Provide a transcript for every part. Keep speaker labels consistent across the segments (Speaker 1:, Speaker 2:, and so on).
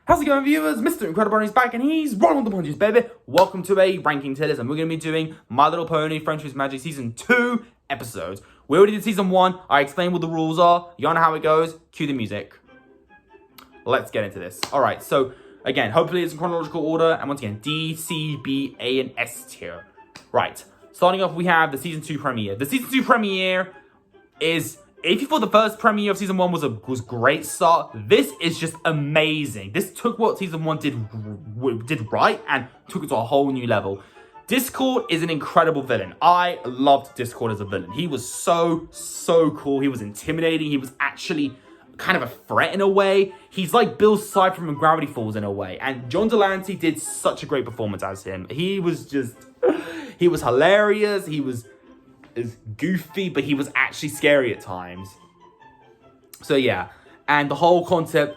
Speaker 1: How's it going, viewers? Mr. Incredi-Brony is back and he's rolling with the punches, baby. Welcome to a ranking tiers, and we're going to be doing My Little Pony Friendship's Magic Season 2 episodes. We already did Season 1. I explained what the rules are. You know how it goes. Cue the music. Let's get into this. Alright, so again, hopefully it's in chronological order. And once again, D, C, B, A, and S tier. Right, starting off, we have the Season 2 premiere. The Season 2 premiere is... If you thought the first premiere of Season 1 was great start, this is just amazing. This took what Season 1 did right and took it to a whole new level. Discord is an incredible villain. I loved Discord as a villain. He was so cool. He was intimidating. He was actually kind of a threat in a way. He's like Bill Side from Gravity Falls in a way. And John Delancey did such a great performance as him. He was just... He was hilarious. He was... is goofy, but he was actually scary at times. So yeah, and the whole concept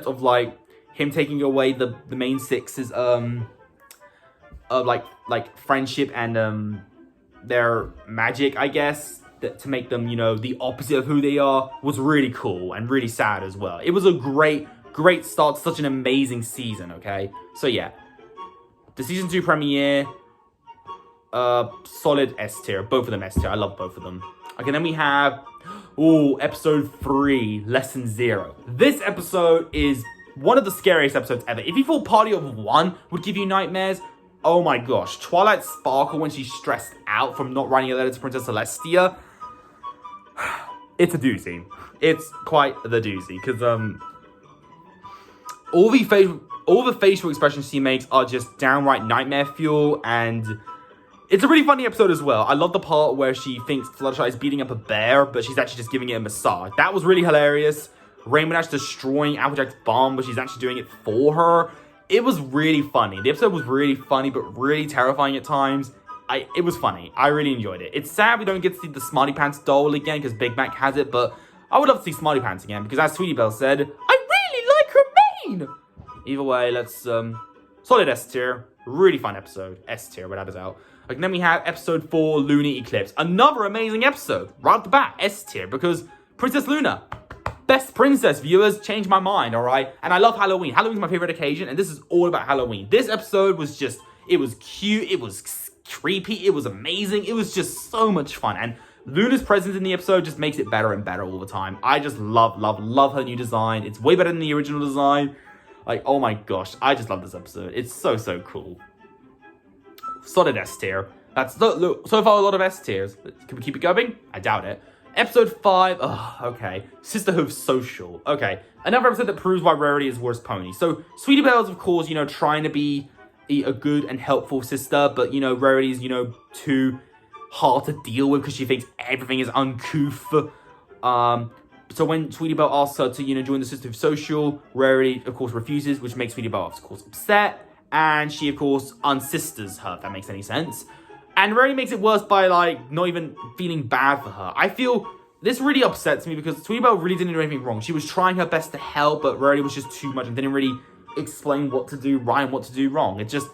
Speaker 1: of like him taking away the main six's of like friendship and their magic, I guess, to make them, you know, the opposite of who they are, was really cool and really sad as well. It was a great start to such an amazing season. Okay, so yeah, the Season 2 premiere, solid S tier. Both of them S tier. I love both of them. Okay, then we have episode 3, lesson 0. This episode is one of the scariest episodes ever. If you thought Party of One would give you nightmares, oh my gosh, Twilight Sparkle when she's stressed out from not writing a letter to Princess Celestia, it's a doozy. It's quite the doozy, because all the facial expressions she makes are just downright nightmare fuel, and it's a really funny episode as well. I love the part where she thinks Fluttershy is beating up a bear, but she's actually just giving it a massage. That was really hilarious. Rainbow Dash destroying Applejack's bomb, but she's actually doing it for her. It was really funny. The episode was really funny, but really terrifying at times. It was funny. I really enjoyed it. It's sad we don't get to see the Smarty Pants doll again, because Big Mac has it, but I would love to see Smarty Pants again, because as Sweetie Belle said, I really like her mane! Either way, let's, solid S tier. Really fun episode. S tier, without a doubt. And then we have episode 4, Lunar Eclipse. Another amazing episode. Right off the bat, S tier, because Princess Luna. Best princess, viewers. Changed my mind, alright? And I love Halloween. Halloween's my favorite occasion, and this is all about Halloween. This episode was just, it was cute, it was creepy, it was amazing, it was just so much fun. And Luna's presence in the episode just makes it better and better all the time. I just love her new design. It's way better than the original design. Like, oh my gosh, I just love this episode. It's so cool. Solid S tier. That's look, so far a lot of S tiers. Can we keep it going? I doubt it. Episode 5. Okay. Sisterhood Social. Okay. Another episode that proves why Rarity is worst pony. So Sweetie Belle is, of course, you know, trying to be a good and helpful sister, but you know, Rarity is, you know, too hard to deal with because she thinks everything is uncouth. So when Sweetie Belle asks her to, you know, join the Sisterhood Social, Rarity, of course, refuses, which makes Sweetie Belle, of course, upset. And she, of course, unsisters her, if that makes any sense. And Rarity makes it worse by, like, not even feeling bad for her. I feel this really upsets me because Sweetie Belle really didn't do anything wrong. She was trying her best to help, but Rarity was just too much and didn't really explain what to do right and what to do wrong. It just,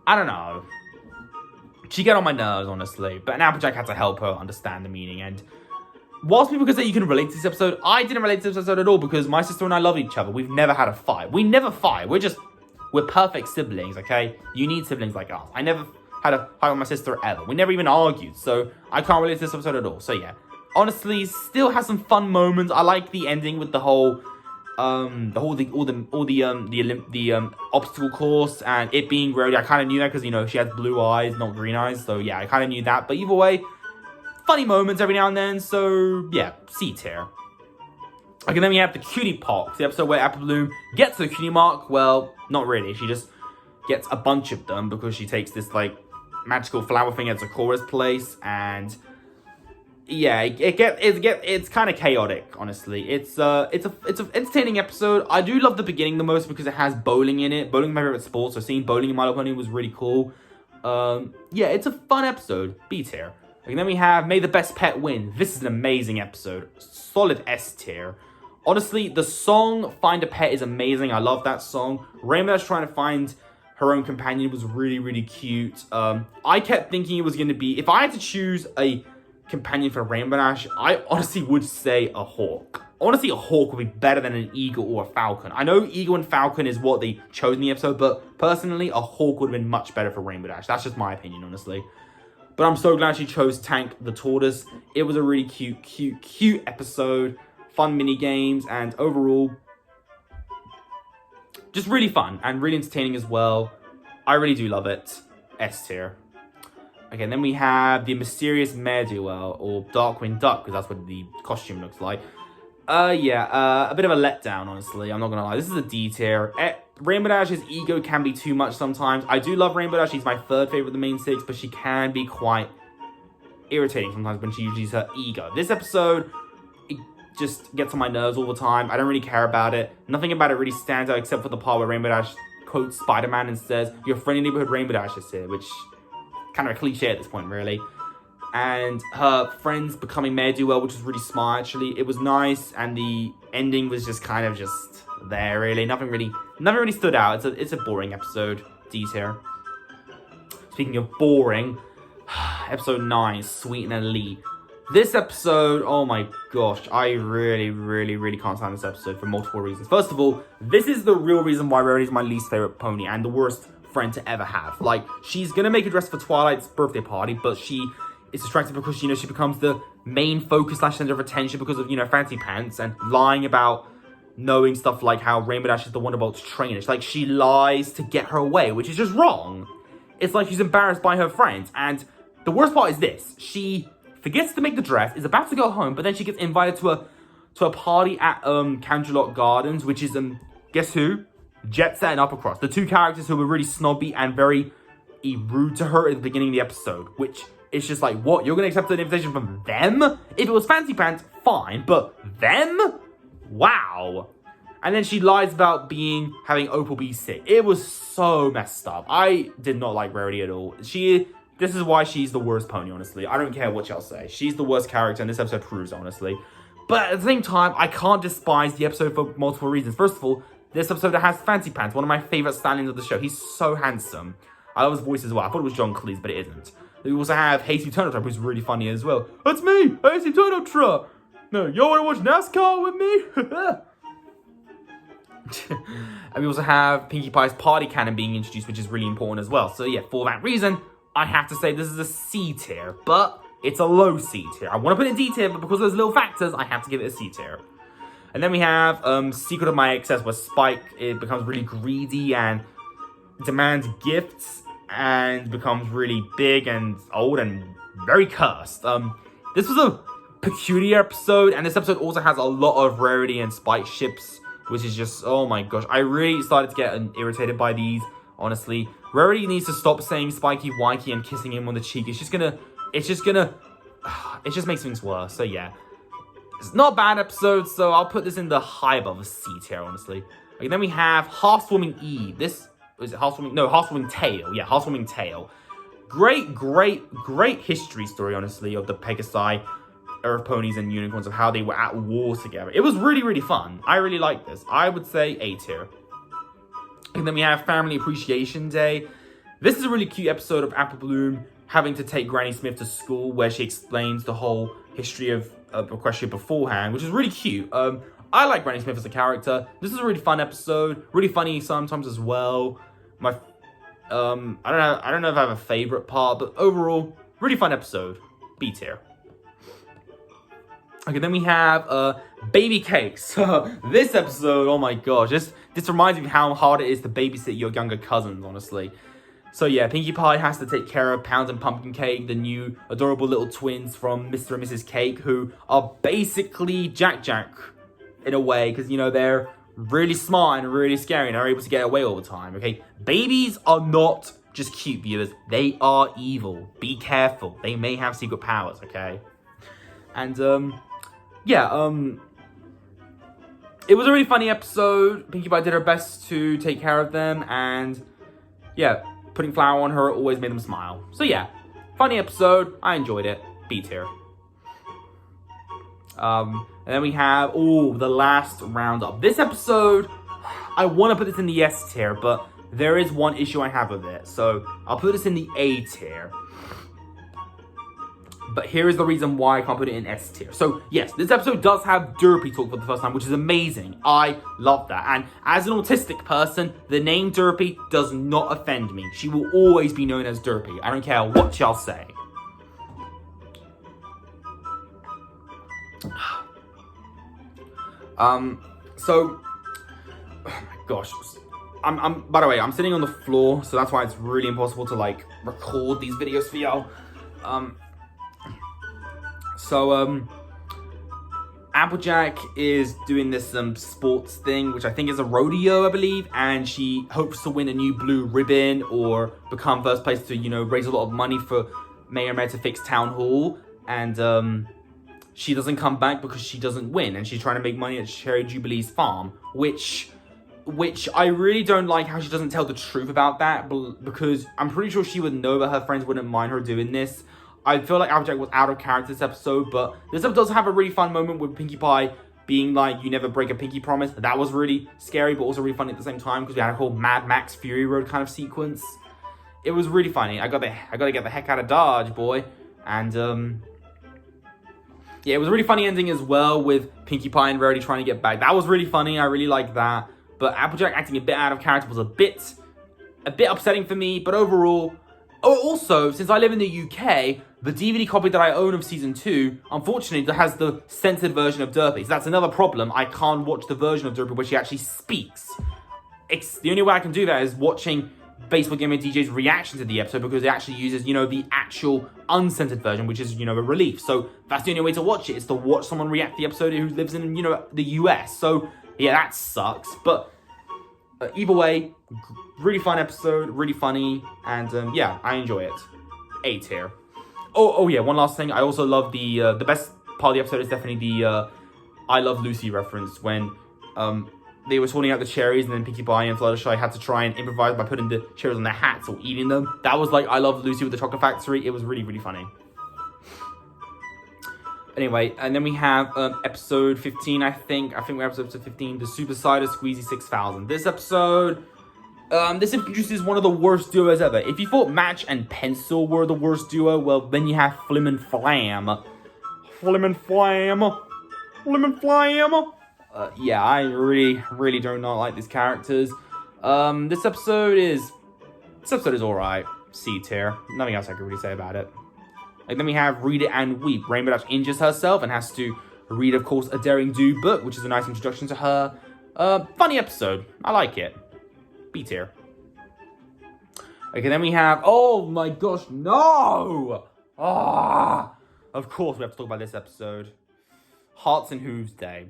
Speaker 1: I don't know. She got on my nerves, honestly. But Applejack had to help her understand the meaning. And whilst people could say you can relate to this episode, I didn't relate to this episode at all because my sister and I love each other. We've never had a fight. We never fight. We're perfect siblings, okay? You need siblings like us. I never had a fight with my sister ever. We never even argued, so I can't relate to this episode at all. So yeah, honestly, still has some fun moments. I like the ending with the whole, obstacle course and it being Rarity. I kind of knew that because you know she has blue eyes, not green eyes. So yeah, I kind of knew that. But either way, funny moments every now and then. So yeah, C tier. Okay, then we have the Cutie Pox, the episode where Apple Bloom gets the cutie mark. Well, not really. She just gets a bunch of them because she takes this, like, magical flower thing as a chorus place. And, yeah, it's kind of chaotic, honestly. It's an entertaining episode. I do love the beginning the most because it has bowling in it. Bowling is my favorite sport, so seeing bowling in My Little Pony was really cool. Yeah, it's a fun episode. B tier. And then we have May the Best Pet Win. This is an amazing episode. Solid S tier. Honestly, the song Find a Pet is amazing. I love that song. Rainbow Dash trying to find her own companion was really cute. I kept thinking it was going to be... If I had to choose a companion for Rainbow Dash, I honestly would say a hawk. Honestly, a hawk would be better than an eagle or a falcon. I know eagle and falcon is what they chose in the episode, but personally, a hawk would have been much better for Rainbow Dash. That's just my opinion, honestly. But I'm so glad she chose Tank the Tortoise. It was a really cute episode. Fun mini games, and overall, just really fun and really entertaining as well. I really do love it. S tier. Okay, and then we have the Mysterious Mare-de-Well, or Darkwing Duck, because that's what the costume looks like. A bit of a letdown, honestly. I'm not gonna lie. This is a D tier. Rainbow Dash's ego can be too much sometimes. I do love Rainbow Dash. She's my third favorite of the main six, but she can be quite irritating sometimes when she uses her ego. This episode, it just gets on my nerves all the time. I don't really care about it. Nothing about it really stands out except for the part where Rainbow Dash quotes Spider-Man and says, "Your friendly neighborhood Rainbow Dash is here," which kind of a cliche at this point, really. And her friends becoming Mare-de-Well, which was really smart, actually. It was nice, and the ending was just kind of just there, really. Nothing really stood out. It's a boring episode. D tier. Speaking of boring, episode 9, Sweet and Elite. This episode, oh my gosh, I really can't stand this episode for multiple reasons. First of all, this is the real reason why Rarity is my least favorite pony and the worst friend to ever have. Like, she's gonna make a dress for Twilight's birthday party, but she is distracted because, you know, she becomes the main focus / center of attention because of, you know, fancy pants and lying about knowing stuff like how Rainbow Dash is the Wonderbolt's trainer. Like, she lies to get her way, which is just wrong. It's like she's embarrassed by her friends. And the worst part is this. She forgets to make the dress, is about to go home, but then she gets invited to a party at Canterlot Gardens, which is, guess who? Jet Set and Uppercross. The two characters who were really snobby and very rude to her at the beginning of the episode, which is just like, what? You're going to accept an invitation from them? If it was Fancy Pants, fine, but them? Wow. And then she lies about having Opal be sick. It was so messed up. I did not like Rarity at all. This is why she's the worst pony, honestly. I don't care what y'all say. She's the worst character, and this episode proves, honestly. But at the same time, I can't despise the episode for multiple reasons. First of all, this episode has Fancy Pants, one of my favorite stand-ins of the show. He's so handsome. I love his voice as well. I thought it was John Cleese, but it isn't. We also have Hasty Turnip Truck, who's really funny as well. That's me, Hasty Turnip Truck. No, y'all want to watch NASCAR with me? And we also have Pinkie Pie's party cannon being introduced, which is really important as well. So yeah, for that reason, I have to say this is a C tier, but it's a low C tier. I want to put it in D tier, but because of those little factors, I have to give it a C tier. And then we have Secret of My Excess, where Spike becomes really greedy and demands gifts and becomes really big and old and very cursed. This was a peculiar episode, and this episode also has a lot of Rarity and Spike ships, which is just, oh my gosh. I really started to get irritated by these, honestly. Rarity needs to stop saying Spikey Wikey and kissing him on the cheek. It just makes things worse. So yeah, it's not a bad episode, so I'll put this in the high above a C tier, honestly. Okay, then we have Hearthwarming Eve. This, is it Hearthwarming? No, Hearthwarming Tail. Yeah, Hearthwarming Tail. Great history story, honestly, of the Pegasi, Earth Ponies and Unicorns, of how they were at war together. It was really fun. I really liked this. I would say A tier. And then we have Family Appreciation Day. This is a really cute episode of Apple Bloom having to take Granny Smith to school, where she explains the whole history of Equestria beforehand, which is really cute. I like Granny Smith as a character. This is a really fun episode, really funny sometimes as well. I don't know if I have a favorite part, but overall, really fun episode. B tier. Okay, then we have Baby Cakes. This episode, oh my gosh, this reminds me of how hard it is to babysit your younger cousins, honestly. So yeah, Pinkie Pie has to take care of Pound and Pumpkin Cake, the new adorable little twins from Mr. and Mrs. Cake, who are basically Jack in a way, because, you know, they're really smart and really scary and are able to get away all the time, okay? Babies are not just cute, viewers. They are evil. Be careful. They may have secret powers, okay? And, it was a really funny episode. Pinkie Pie did her best to take care of them, and yeah, putting flour on her always made them smile. So yeah, funny episode. I enjoyed it. B tier. And then we have, the Last Roundup. This episode, I want to put this in the S tier, but there is one issue I have with it. So I'll put this in the A tier. But here is the reason why I can't put it in S tier. So yes, this episode does have Derpy talk for the first time, which is amazing. I love that. And as an autistic person, the name Derpy does not offend me. She will always be known as Derpy. I don't care what y'all say. So, oh my gosh. By the way, I'm sitting on the floor, so that's why it's really impossible to like record these videos for y'all. Applejack is doing this sports thing, which I think is a rodeo, I believe, and she hopes to win a new blue ribbon or become first place to, you know, raise a lot of money for Mayor to fix Town Hall, and she doesn't come back because she doesn't win, and she's trying to make money at Cherry Jubilee's farm, which I really don't like how she doesn't tell the truth about that, because I'm pretty sure she would know that her friends wouldn't mind her doing this. I feel like Applejack was out of character this episode, but this episode does have a really fun moment with Pinkie Pie being like, you never break a pinky promise. That was really scary, but also really funny at the same time, because we had a whole Mad Max Fury Road kind of sequence. It was really funny. I gotta get the heck out of Dodge, boy. And, yeah, it was a really funny ending as well with Pinkie Pie and Rarity trying to get back. That was really funny. I really liked that. But Applejack acting a bit out of character was a bit upsetting for me. But overall, also, since I live in the UK, the DVD copy that I own of Season 2, unfortunately, has the censored version of Derpy. So that's another problem. I can't watch the version of Derpy where she actually speaks. The only way I can do that is watching Baseball Gamer DJ's reaction to the episode, because it actually uses, you know, the actual uncensored version, which is, you know, a relief. So that's the only way to watch it, is to watch someone react to the episode who lives in, you know, the US. So yeah, that sucks. But either way, really fun episode, really funny, and yeah, I enjoy it. A tier. Oh yeah, one last thing. I also love the best part of the episode is definitely the I Love Lucy reference, when they were sorting out the cherries, and then Pinkie Pie and Fluttershy had to try and improvise by putting the cherries on their hats or eating them. That was like I Love Lucy with the Chocolate Factory. It was really, really funny. Anyway, and then we have episode 15, I think we're episode 15, the Super Cider Squeezy 6000. This episode, this introduces one of the worst duos ever. If you thought Match and Pencil were the worst duo, well, then you have Flim and Flam. Flim and Flam. Flim and Flam. Yeah, I really do not like these characters. This episode is alright. C tier. Nothing else I can really say about it. Like, then we have Read It and Weep. Rainbow Dash injures herself and has to read, of course, a Daring Do book, which is a nice introduction to her. Funny episode. I like it. B tier. Okay, then we have... Oh my gosh, no! Of course we have to talk about this episode. Hearts and Hooves Day.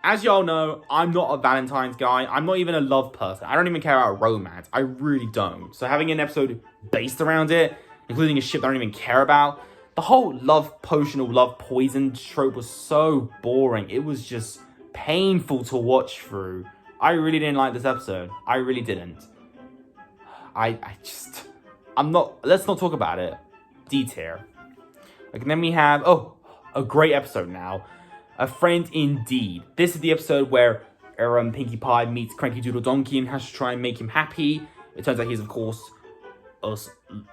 Speaker 1: As y'all know, I'm not a Valentine's guy. I'm not even a love person. I don't even care about romance. I really don't. So having an episode based around it, including a ship that I don't even care about, the whole love potion or love poison trope was so boring. It was just painful to watch through. I really didn't like this episode. I really didn't. Let's not talk about it. D tier. Like, and then we have, a great episode now. A Friend Indeed. This is the episode where Pinkie Pie meets Cranky Doodle Donkey and has to try and make him happy. It turns out he's, of course,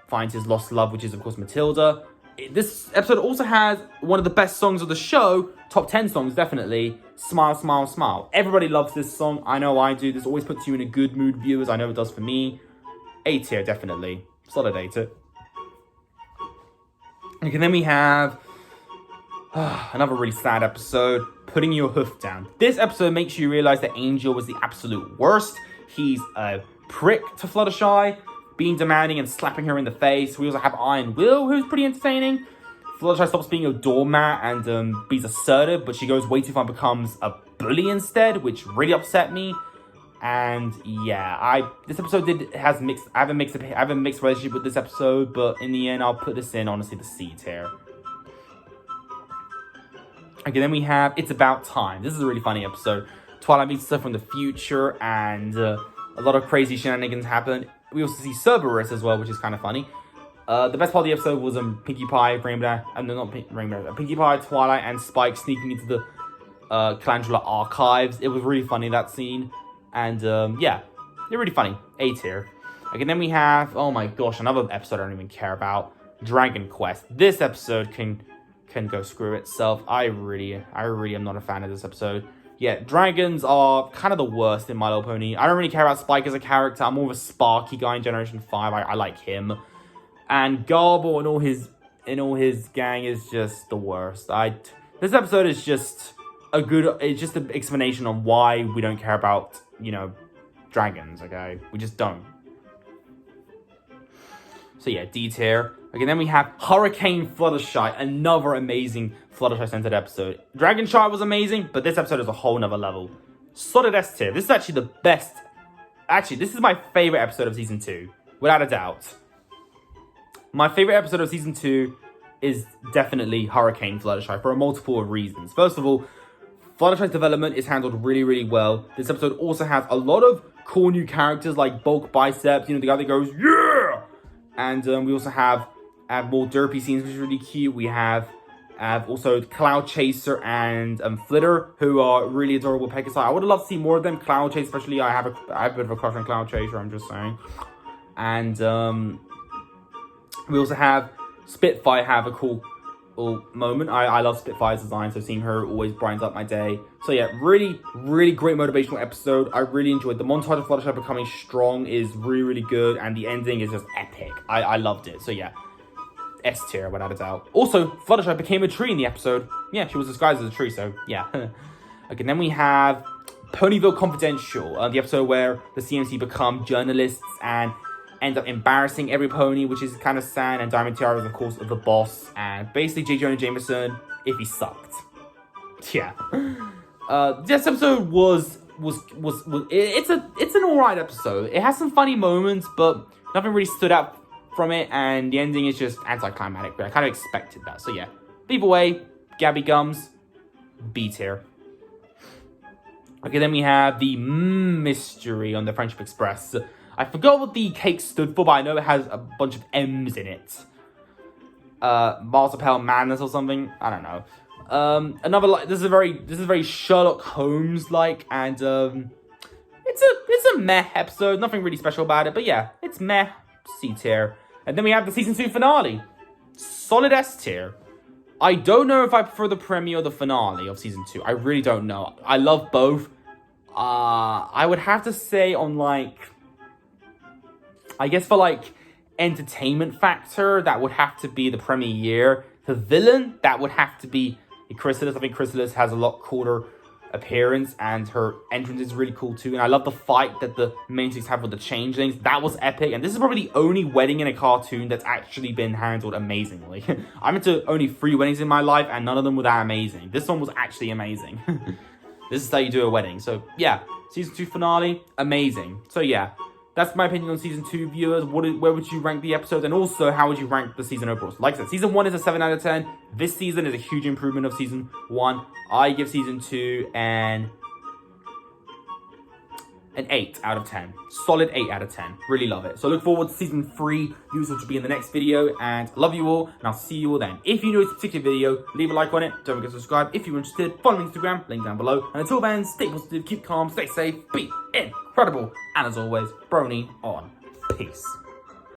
Speaker 1: finds his lost love, which is, of course, Matilda. This episode also has one of the best songs of the show, top 10 songs, definitely. Smile, Smile, Smile. Everybody loves this song. I know I do. This always puts you in a good mood, viewers. I know it does for me. A tier, definitely. Solidate it. Okay, then we have another really sad episode, Putting Your Hoof Down. This episode makes you realize that Angel was the absolute worst. He's a prick to Fluttershy, being demanding and slapping her in the face. We also have Iron Will, who's pretty entertaining. Fluttershy stops being a doormat and be assertive, but she goes way too far and becomes a bully instead, which really upset me. And yeah, this episode I have a mixed relationship with this episode, but in the end, I'll put this in, honestly, the C tier. Okay, then we have It's About Time. This is a really funny episode. Twilight meets stuff from the future, and a lot of crazy shenanigans happen. We also see Cerberus as well, which is kind of funny. The best part of the episode was Pinkie Pie, Pinkie Pie, Twilight, and Spike sneaking into the Calendula archives. It was really funny, that scene. And yeah, they're really funny. A tier. Okay, then we have, oh my gosh, another episode I don't even care about. Dragon Quest. This episode can go screw itself. I really am not a fan of this episode. Yeah, dragons are kind of the worst in My Little Pony. I don't really care about Spike as a character. I'm more of a Sparky guy in Generation 5. I like him. And Garble and all his gang is just the worst. This episode is just it's just an explanation on why we don't care about, dragons, okay? We just don't. So yeah, D tier. Okay, then we have Hurricane Fluttershy, another amazing Fluttershy-centered episode. Dragon Shy was amazing, but this episode is a whole nother level. Solid S tier. This is actually the best. Actually, this is my favorite episode of Season 2, without a doubt. My favorite episode of Season 2 is definitely Hurricane Fluttershy for a multiple of reasons. First of all, Fluttershy's development is handled really, really well. This episode also has a lot of cool new characters like Bulk Biceps, the guy that goes, yeah! And we also have more derpy scenes, which is really cute. We have also Cloud Chaser and Flitter, who are really adorable Pegasus. I would have loved to see more of them. Cloud Chaser, especially, I have a bit of a crush on Cloud Chaser, I'm just saying. And we also have Spitfire have a cool moment. I love Spitfire's design, so seeing her always brightens up my day. So yeah, really, really great motivational episode. I really enjoyed the montage of Fluttershy becoming strong is really, really good, and the ending is just epic. I loved it. So yeah, S tier without a doubt. Also, Fluttershy became a tree in the episode. Yeah, she was disguised as a tree, so yeah. Okay, then we have Ponyville Confidential, the episode where the CMC become journalists and end up embarrassing every pony, which is kind of sad. And Diamond Tiara is, of course, the boss. And basically, J. Jonah Jameson, if he sucked. Yeah. This episode was it's an alright episode. It has some funny moments, but nothing really stood out from it. And the ending is just anticlimactic. But I kind of expected that. So yeah. Either way, Gabby Gums, B tier. Okay, then we have the mystery on the Friendship Express. I forgot what the cake stood for, but I know it has a bunch of M's in it. Marsupial Madness or something. I don't know. This is very Sherlock Holmes like, and it's a meh episode. Nothing really special about it, but yeah, it's meh. C tier. And then we have the season 2 finale. Solid S tier. I don't know if I prefer the premiere or the finale of season 2. I really don't know. I love both. I would have to say on I guess for entertainment factor, that would have to be the premiere. The villain, that would have to be Chrysalis. I think Chrysalis has a lot cooler appearance, and her entrance is really cool too. And I love the fight that the main six have with the changelings. That was epic. And this is probably the only wedding in a cartoon that's actually been handled amazingly. I'm into only 3 weddings in my life, and none of them were that amazing. This one was actually amazing. This is how you do a wedding. So yeah, season 2 finale, amazing. So yeah, that's my opinion on season 2, viewers. Where would you rank the episode? And also, how would you rank the season overall? So like I said, season 1 is a 7 out of 10. This season is a huge improvement of season 1. I give season 2 an 8 out of 10. Solid 8 out of 10. Really love it. So look forward to season 3, viewers, which will be in the next video. And love you all, and I'll see you all then. If you enjoyed this particular video, leave a like on it. Don't forget to subscribe. If you're interested, follow me on Instagram, link down below. And until then, stay positive, keep calm, stay safe, be incredible. And as always, Brony on. Peace.